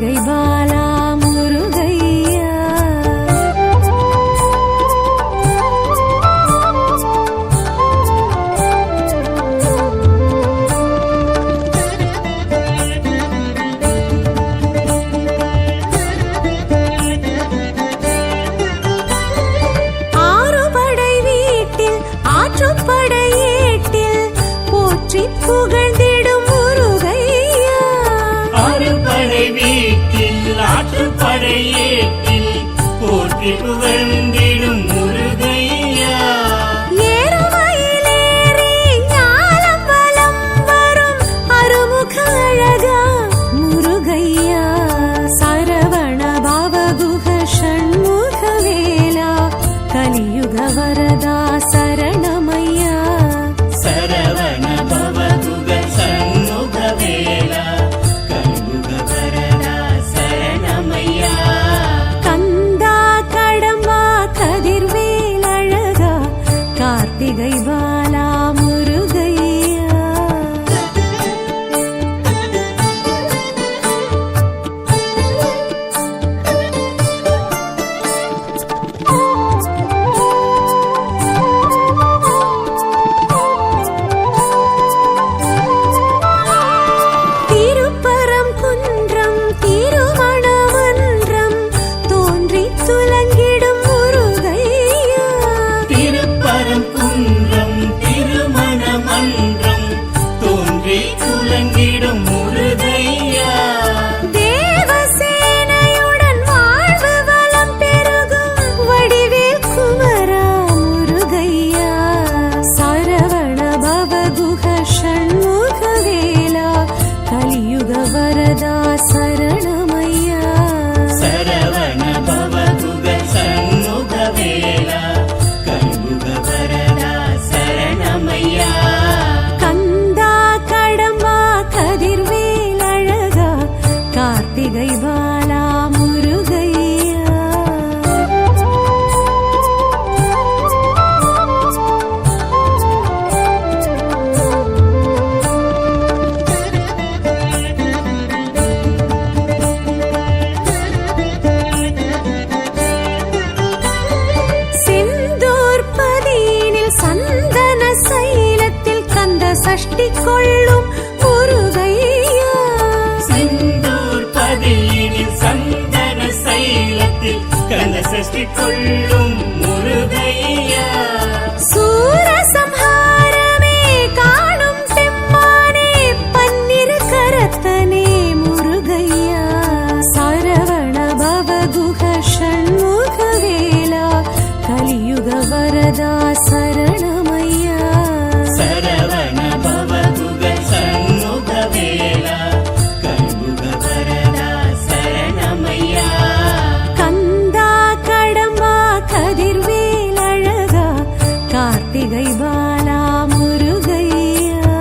கார்த்திகை பாலா முருகையா. ஆறுபடை வீட்டில் ஆற்றுப்படை ஏட்டில் போற்றி புகழ்ந்திடும் முருகையா. ஆறுபடை வீட்டில் ஆற்றுப்படை ஏட்டில் போற்றி புகழ்ந்திடும் முருகையா. ஏறுமயிலேறி ஞாலம் வலம் வரும் அருமுக அழகா முருகையா. சரவண பவகுஹ ஷண்முக வேலா கலியுக வரதா சரணமையா. சரவண பவகுஹ ஷண்முக வேலா கலியுக வரதா சரணமையா. கந்தா கடம்பா கதிர்வேல் அழகா கார்த்திகை பாலா முருகையா. திருப்பரம் குன்றம் திருமணமன்றம் தோன்றி துலங்கிடும் முருகையா. திருப்பரம் குன்றம் திருமணமன்றம் தோன்றி துலங்கிடும் முருகையா. தேவசேனையுடன் வாழ்வு வளம் பெருகும் வடிவேல் குமரா முருகையா. சரவண பவகுஹ ஷண்முக வேலா கலியுக வரதா சரணமையா. சரவண பவகுஹ ஷண்முக வேலா கலியுக வரதா சரணமையா. கந்தா கடம்பா கதிர்வேல் அழகா கார்த்திகை பாலா முருகையா. செந்தூர் பதியினில் சந்தன சைலத்தில் கந்த சஷ்டி கொள்ளும் முருகையா. சிந்தூர் பதியினில் சந்தன சைலத்தில் கந்த சஷ்டி கொள்ளும் முருகையா. சூரசம்ஹாரமே காணும் செம்மானே பன்னிரு கரத்தனே முருகையா. சரவண பவகுஹ ஷண்முக வேலா கலியுக வரதா சரணமையா. சரவண பவகுஹ ஷண்முக வேலா கலியுக வரதா சரணமையா. கந்தா கடம்பா கதிர்வேல் அழகா கார்த்திகை பாலா முருகையா.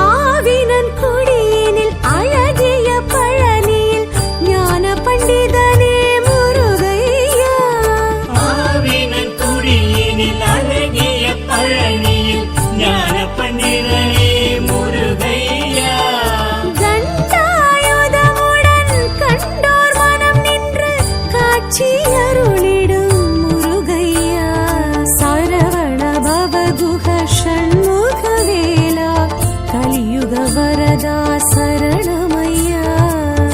ஆவினன் குடியினில் அழகிய பழனியில் ஞான பண்டிதனே முருகையா. ஆவினன் குடியினில் அழகிய பழனியில் ஞான பண்டிதனே முருகையா. தண்டாயுதமுடன் கண்டோர் மனம் நின்று காட்சி அருளிடும் முருகையா. சரவண பவகுஹ ஷண்முக வேலா கலியுக வரதா சரணமையா.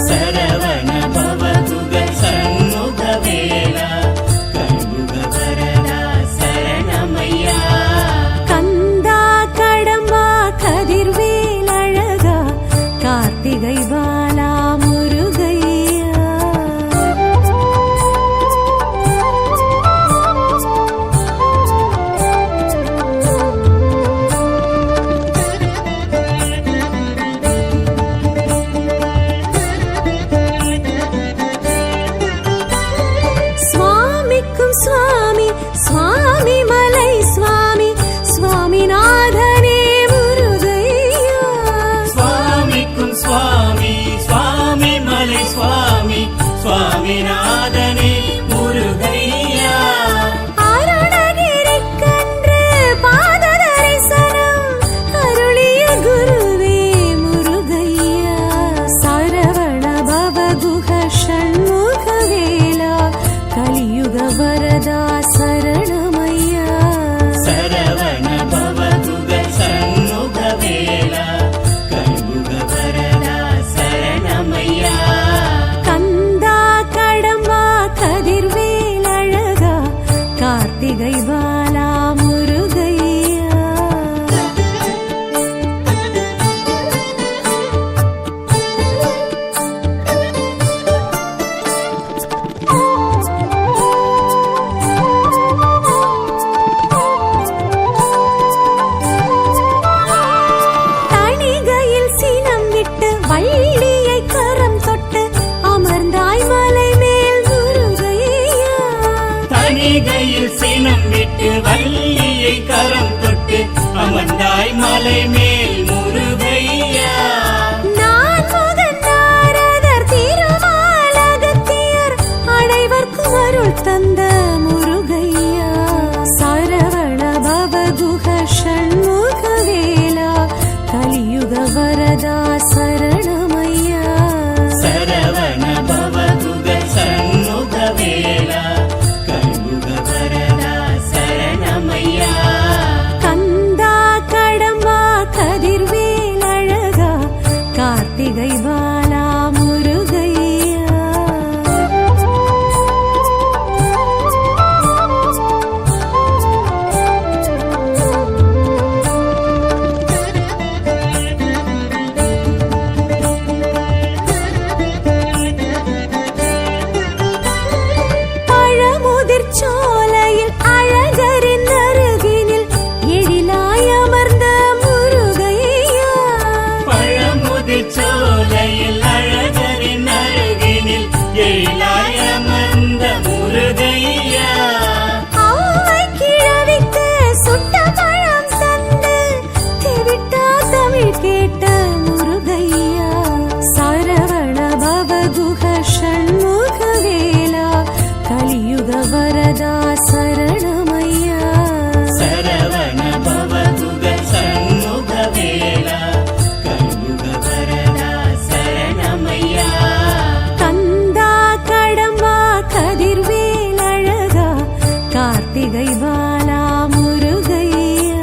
சரவண பவகுஹ ஷண்முக வேலா கலியுக வரதா சரணமையா. கந்தா கடம்பா கதிர்வேல் அழகா கார்த்திகை பாலா முருகையா. சுவாமிக்கும் சுவாமி சுவாமி மலை சுவாமி சுவாமிநாதனே முருகையா. சுவாமிக்கும் சுவாமி ஆதிநாதனே முருகையா அருணகிரிக்கன்று பாத தரிசனம் அருளிய குருவே முருகையா சரவண பவகுஹ ஷண்முகவேலா கலியுக வரதா சரணமையா சரவண பவகுக சண்முகவேலா கலியுக வரதா சரணமையா கந்தா கடம்பா கதிர்வேல் அழகா கார்த்திகை பாலா முருகையா தணிகையில் சினம் விட்டு வள்ளியை கரம் தொட்டு அமர்ந்தாய் மலை மேல் முருகையா தணிகையில் சினம் விட்டு வள்ளியை கரம் தொட்டு அமர்ந்தாய் மலை மேல் முருகையா நான் முகன் நாரதர் திருமாலகத்தியர் அனைவர்க்கும் அருள் தந்த முருகையா சரவண பவகுஹ ஷண்முகவேலா கலியுக வரதா சரணமையா சரவண பவகுக சண்முகவேலா கலியுக வரதா சரணமையா கந்தா கடம்பா கதிர்வேல் அழகா கார்த்திகை பாலா முருகையா பழமுதிர் சோலையில் அழகரின் அருகினில் எழிலாய் அமர்ந்த முருகையா பழமுதிர் சோலையில் அழகரின் அருகினில் எழிலாய் அமர்ந்த முருகையா ஆவை கிழவிக்கு சுட்ட பழம் தந்து தெவிட்டா தமிழ் கேட்ட முருகையா சரவண பவகுஹ ஷண்முகவேலா கலியுக வரதா சரணமையா சரவண பவகுக சண்முகவேலா கலியுக வரதா சரணமையா கந்தா கடம்பா கதிர்வேல் அழகா கார்த்திகை பாலா முருகையா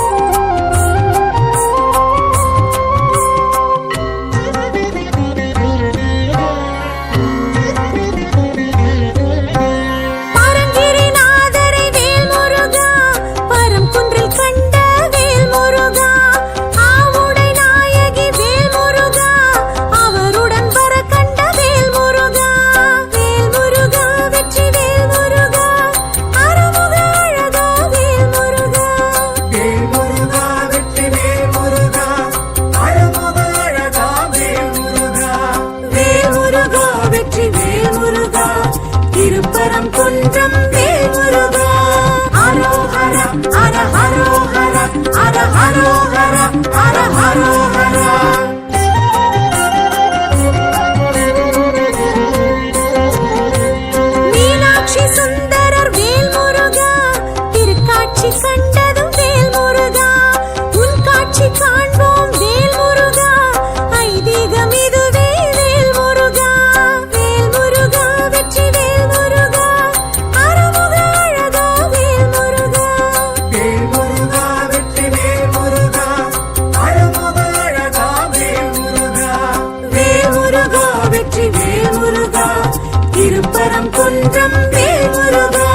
பரங்கிரிநாதரை வேல் முருகா, பரங்குன்றில் கண்ட வேல் முருகா, ஆவுடை நாயகி வேல் முருகா, அவருடன் வர கண்ட வேல் முருகா, வேல் முருகா வெற்றி வேல் முருகா, அருமுக அழகா வேல் முருகா, வேல் முருகா வெற்றி வேல் முருகா, அழமுக அழகா வேல் முருகா. வேல் முருகா வெற்றி வேல் முருகா, திருப்பரம் குன்றம் வேல் முருகா, அரோஹர அர ஹரோஹர அர ஹரோஹர அர ஹரோஹர. மீனாட்சி சுந்தரர் வேல் முருகா, திருக்காட்சி கண்டதும் வேல் முருகா, உன் காட்சி காண்போம் வேல் முருகா, ஐதீகம் இதுவே வேல் முருகா, வேல் முருகா வெற்றி வேல் முருகா, அருமுக அழகா வேல் முருகா, வேல் முருகா வெற்றி வேல் முருகா, அழமுக அழகா வேல் முருகா. வேல் முருகா வெற்றி வேல் முருகா, திருப்பரம் குன்றம் வேல் முருகா.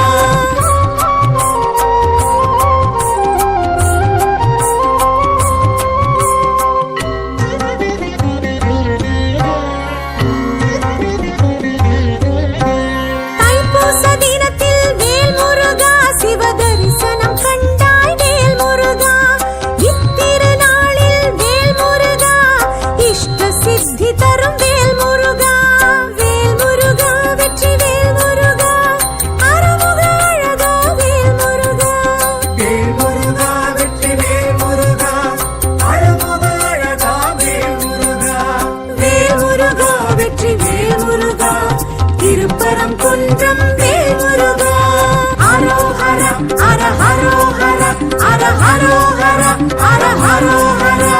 அர ஹரோஹரா.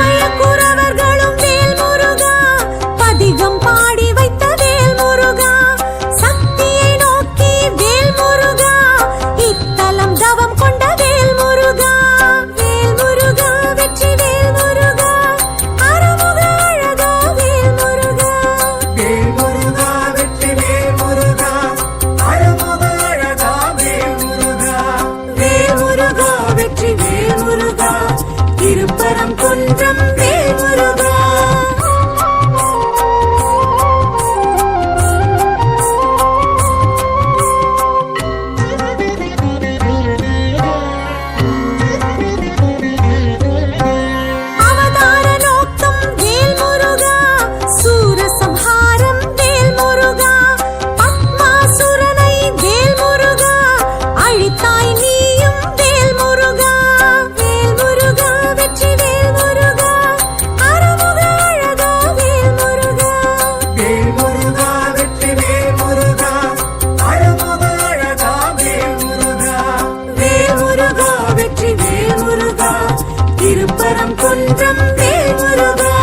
சமயக்குறவர்களும் வேல் முருகா, பதிகம் பாடி வைத்த வேல் முருகா, சக்தியை நோக்கி வேல் முருகா, இத்தலம் தவம் கொண்ட வேல் முருகா. வேல் முருகா வெற்றி வேல் முருகா, அருமுக அழகா வேல் முருகா. வேல் முருகா வெற்றி வேல் முருகா, அருமுக அழகா வேல் முருகா. வேல் முருகா வெற்றி வேல் முருகா, திருப்பரம் குன்றம் வேல் முருகா. அவதார நோக்கம் வேல் முருகா, சூரசம்ஹாரம் வேல் முருகா, பத்மாசுரனை வேல் முருகா, அழித்தாய் நீயும் வேல் முருகா. வேல் முருகா வெற்றி வேல் முருகா, அருமுக அழகா வேல் முருகா. வேல் முருகா வெற்றி வேல் முருகா, அருமுக அழகா வேல் முருகா. வேல் முருகா வெற்றி வேல் முருகா, திருப்பரம் குன்றம் வேல் முருகா.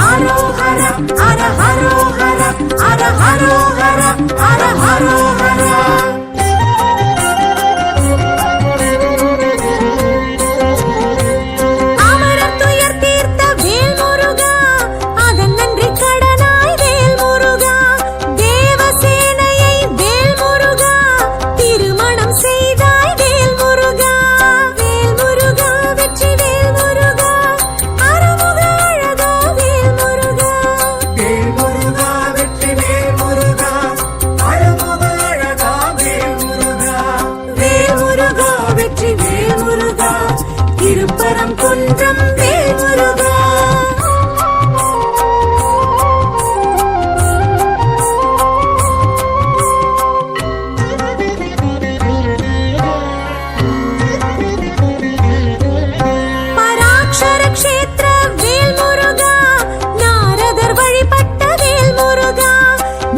அரோஹரா அர ஹரோஹரா, அர ஹரோஹரா, அர ஹரோஹரா. அமரர் துயர் தீர்த்த வேல் முருகா, அதன் நன்றி கடனாய் வேல் முருகா, தேவசேனையை வேல் முருகா, திருமணம் செய்தாய் வேல் முருகா. வேல் முருகா வெற்றி வேல் முருகா, அருமுக அழகா வேல் முருகா. வேல் முருகா வெற்றி வேல் முருகா, அருமுக அழகா வேல் முருகா. வேல் முருகா வெற்றி வேல் முருகா, திருப்பரம் குன்றம் வேல் முருகா. பராக்ஷர க்ஷேத்திர வேல் முருகா, நாரதர் வழிபட்ட வேல் முருகா,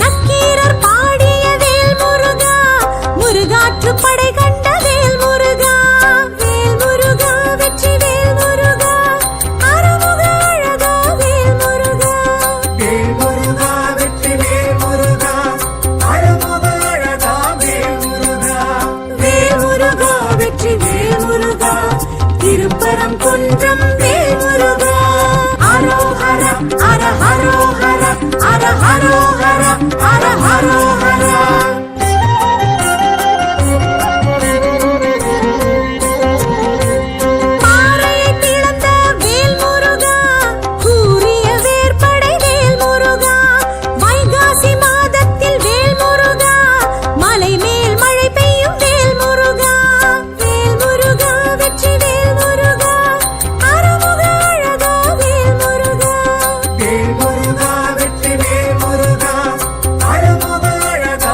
நக்கீரர் பாடிய வேல் முருகா, முருகாற்று படை கண்ட வேல் முருகா. வேல் முருகா வெற்றி வேல் முருகா, அருமுக அழகா வேல் முருகா. வேல் முருகா வெற்றி வேல் முருகா, அருமுக அழகா வேல் முருகா. வேல் முருகா வெற்றி வேல் முருகா, திருப்பரம் குன்றம் வேல் முருகா. அரோஹரா அர ஹரோஹரா, அர ஹரோஹரா, அர ஹரோஹரா. பாறையை பிளந்த வேல் முருகா, கூரிய வேற்படை வேல் முருகா, வைகாசி மாதத்தில் வேல் முருகா, மலை மேல் மழை பெய்யும் வேல் முருகா. வேல் முருகா வெற்றி வேல் முருகா, அருமுக அழகா வேல் முருகா. வேல் முருகா வெற்றி வேல் முருகா, அருமுக அழகா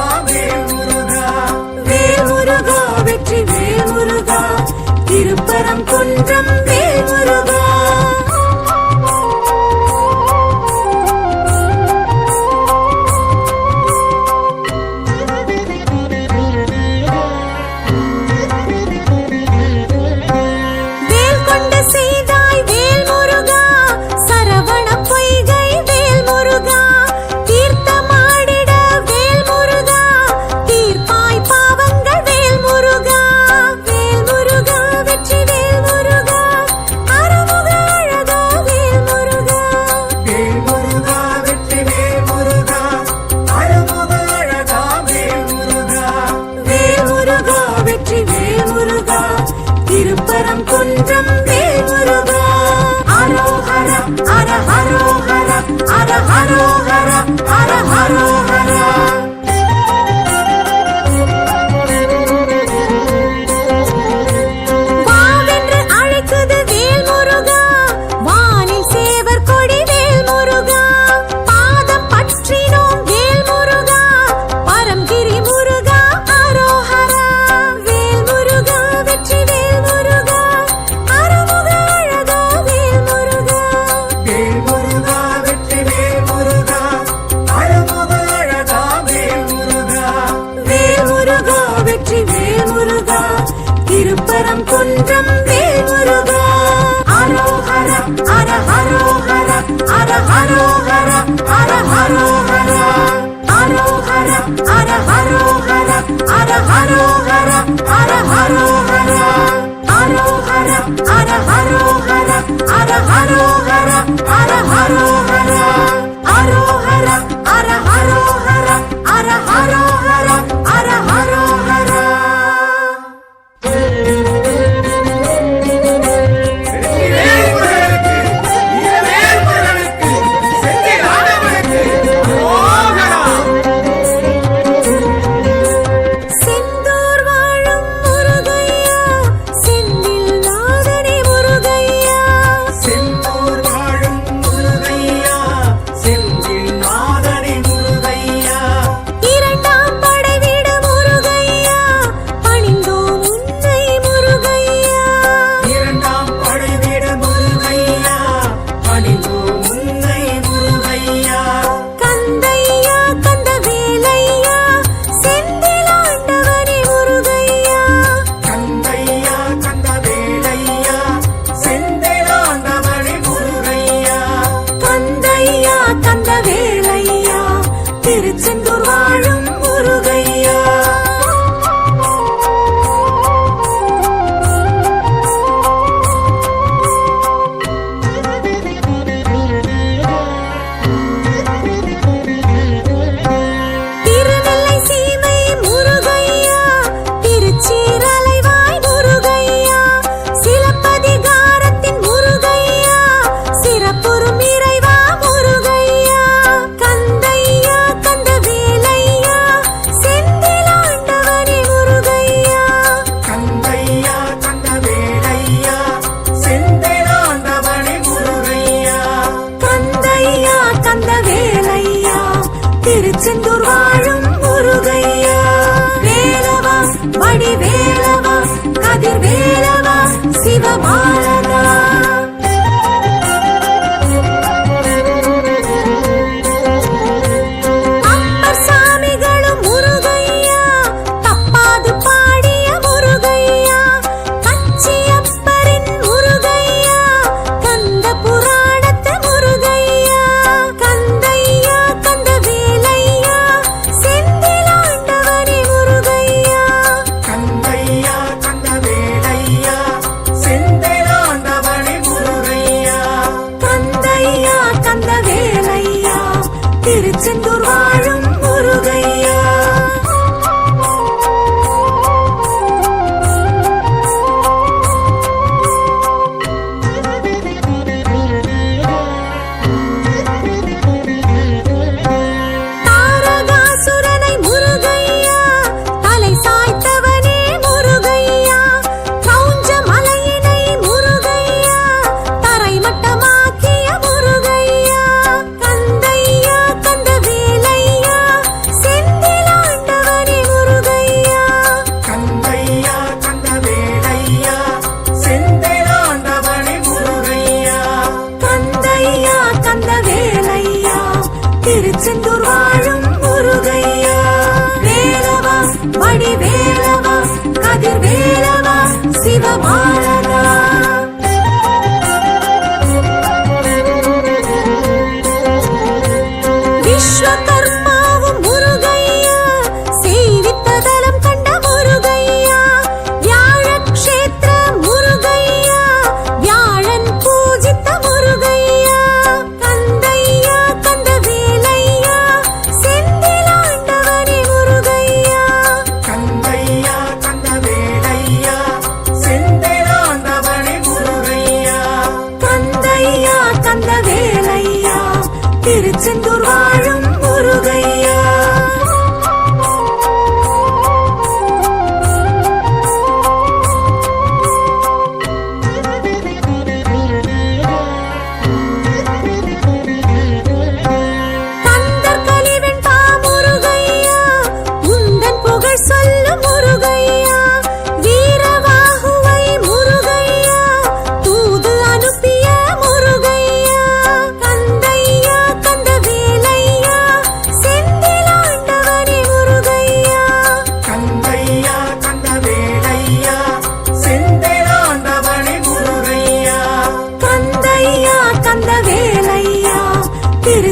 ராமேஸ்வரம் குன்றம் வேல்முருகா அரோஹர அர ஹரோஹர அர ஹரோஹர அர ஹரோஹர அரோஹர அர ஹரோஹர அர ஹரோஹர அர ஹரோஹர அரோஹர அர ஹரோஹர அர ஹரோஹர அர ஹரோஹர அரோஹர அர ஹரோஹர அர ஹரோஹர அர ஹரோஹர வேல்முருகனுக்கு, வீரவேல்முருகனுக்கு, செந்தில் ஆண்டவனுக்கு அரோகரா. செந்தூர் வாழும் முருகையா செந்தில் நாதனே முருகையா செந்தூர் வாழும் முருகையா, செந்தில் நாதனே முருகையா. இரண்டாம் படை வீடு முருகையா பணிந்தோம் உன்னை முருகையா இரண்டாம் படைவிட முருகையா, பணிந்தோம் உன்னை முருகையா. கந்தையா கந்த வேலையா செந்தில் ஆண்டவனே முருகையா கந்தையா கந்தவேலையா, செந்திலாண்டவனே முருகையா. கந்தையா கந்த வேலையா திருச்செந்தூர் வாழும் முருகையா திருநெல்லை சீமை முருகையா திருச்சீரலைவாய் முருகையா சிலப்பதிகாரத்தின் முருகையா சிறப்புறும் இறைவா முருகையா கந்தையா கந்த வேலையா செந்தில் ஆண்டவனே முருகையா கந்தையா கந்தவேலையா, செந்திலாண்டவனே முருகையா. கந்தையா கந்த வேலையா திருச்செந்தூர் வாழும் முருகையா வேலவா வடி வேலவா கதிர் வேலவா சிவபாலகா அப்பர் சாமிகளும் முருகையா தப்பாது பாடிய முருகையா கச்சியப்பரின் முருகையா கந்த புராணத்து முருகையா கந்தையா கந்த வேலையா செந்தில் ஆண்டவனே முருகையா கந்தையா கந்தவேலையா, செந்திலாண்டவனே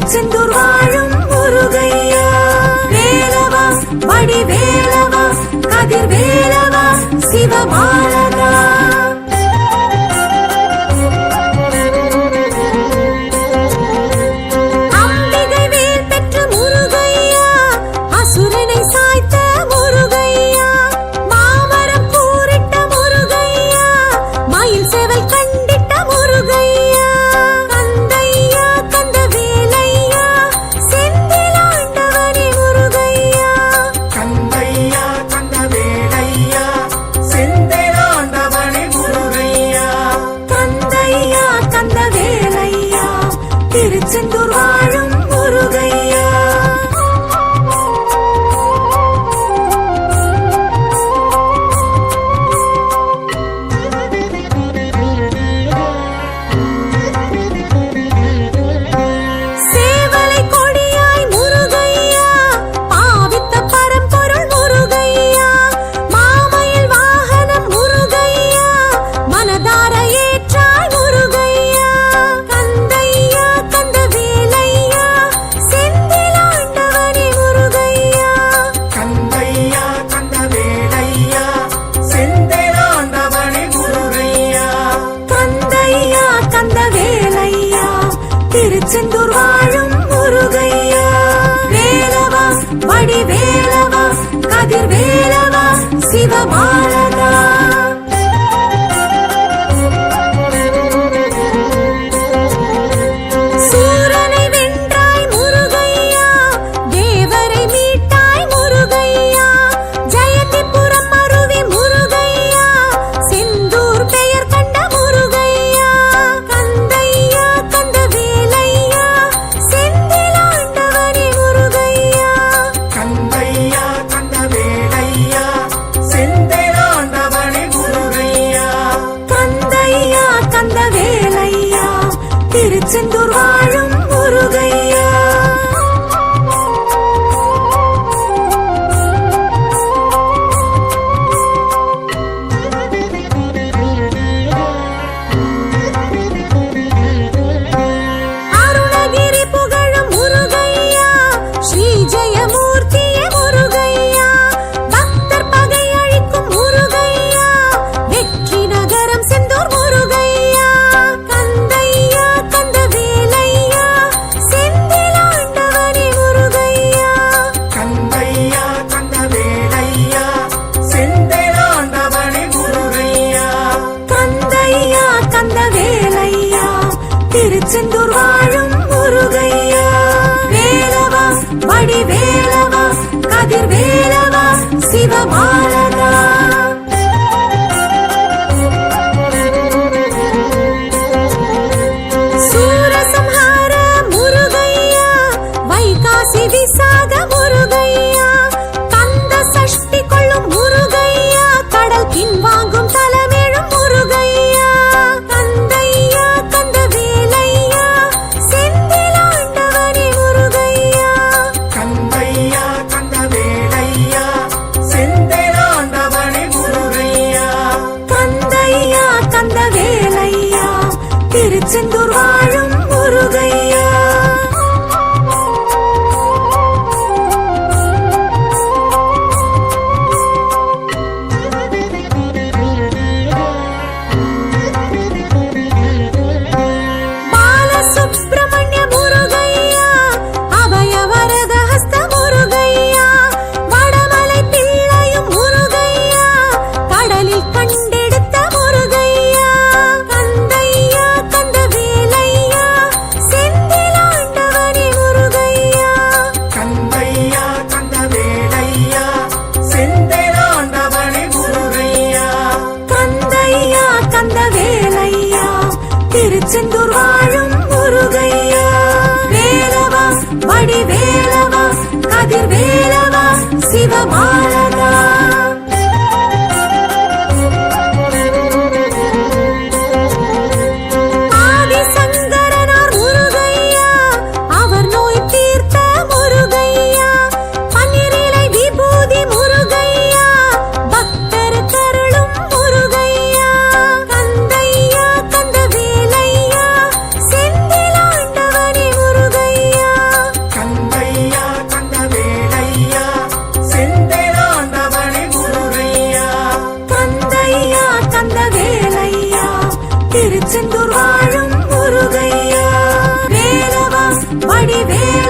திருச்செந்தூர் வாழும் முருகையா. வேலவா வடிவேலவா கதிர்வேலவா சிவபாலகா. அம்பிகை வேல் பெற்ற முருகையா, அசுரனை சாய்த்த முருகையா, மாமரம் கூறிட்ட முருகையா, மயில் சேவல் கண்டிட்ட முருகையா, கந்தையா கந்தவேலையா செந்திலாண்டவனே முருகையா. கந்தையா கந்தவேலையா செந்திலாண்டவனே முருகையா. கந்தையா கந்தவேலையா திருச்செந்தூர் வாழும் முருகையா. சேவலை கொடியாய் முருகையா, பாவித்த பரம்பொருள் முருகையா, மாமயில் வாகனம் முருகையா, மனதார ஏற்றாய் முருகையா, கந்தையா கந்தவேலையா செந்திலாண்டவனே முருகையா. கந்தையா கந்தவேலையா செந்திலாண்டவனே முருகையா. கந்தையா கந்தவேலையா திருச்செந்தூர் வாழும் முருகையா. வேலவா வடிவேலவா கதிர்வேலவா சிவபாலகா. சூரனை வென்றாய் முருகையா, தேவரை மீட்டாய் முருகையா, ஜெயந்திபுரம் அருவி முருகையா, செந்தூர் பெயர் கண்ட முருகையா, கந்தையா கந்தவேலையா செந்திலாண்டவனே முருகையா. கந்தையா கந்தவேலையா செந்திலாண்டவனே முருகையா. கந்தையா கந்தவேலையா திருச்செந்தூர் வாழும் முருகையா. அருணகிரி புகழும் முருகையா, ஸ்ரீ ஜெயமூர்த்தியே முருகையா, பக்தர் பகை அழிக்கும் முருகையா, வெற்றி நகரம் செந்தூர் முருகையா, கந்தையா கந்தவேலையா செந்திலாண்டவனே முருகையா. கந்தையா கந்தவேலையா செந்திலாண்டவனே முருகையா. கந்தையா கந்தவேலையா திருச்செந்தூர் வாழும் முருகையா. வேலவா வடிவேலவா கதிர்வேலவா சிவபாலகா. சூரசம்ஹார முருகையா, வைகாசி விசாக முருகையா, கந்த சஷ்டி கொள்ளும் முருகையா, கடல் பின்வாங்கும் தலமேழும் முருகையா, கந்தையா கந்தவேலையா செந்திலாண்டவனே முருகையா. கந்தையா கந்தவேலையா செந்திலாண்டவனே முருகையா. கந்தையா கந்தவேலையா திருச்செந்தூர் வாழும் முருகையா. பாலசுப்ரமணிய முருகையா, அபயவரத ஹஸ்த முருகையா, வடமலை பிள்ளையும் முருகையா, கடலில் கண்டெடுத்த முருகையா, கந்தையா கந்தவேலையா செந்திலாண்டவனே முருகையா. கந்தையா கந்தவேலையா செந்திலாண்டவனே முருகையா. கந்தையா கந்தவேலையா திருச்செந்தூர் வாழும் முருகையா. வேலவா வடிவேலவா கதிர்வேலவா சிவபாலகா. ஆதிசங்கரனார் முருகையா, அவர் நோய் தீர்த்த முருகையா, பன்னிரிலை விபூதி முருகையா, பக்தர் கருளும் முருகையா, கந்தையா கந்தவேலையா செந்திலாண்டவனே முருகையா. வேல்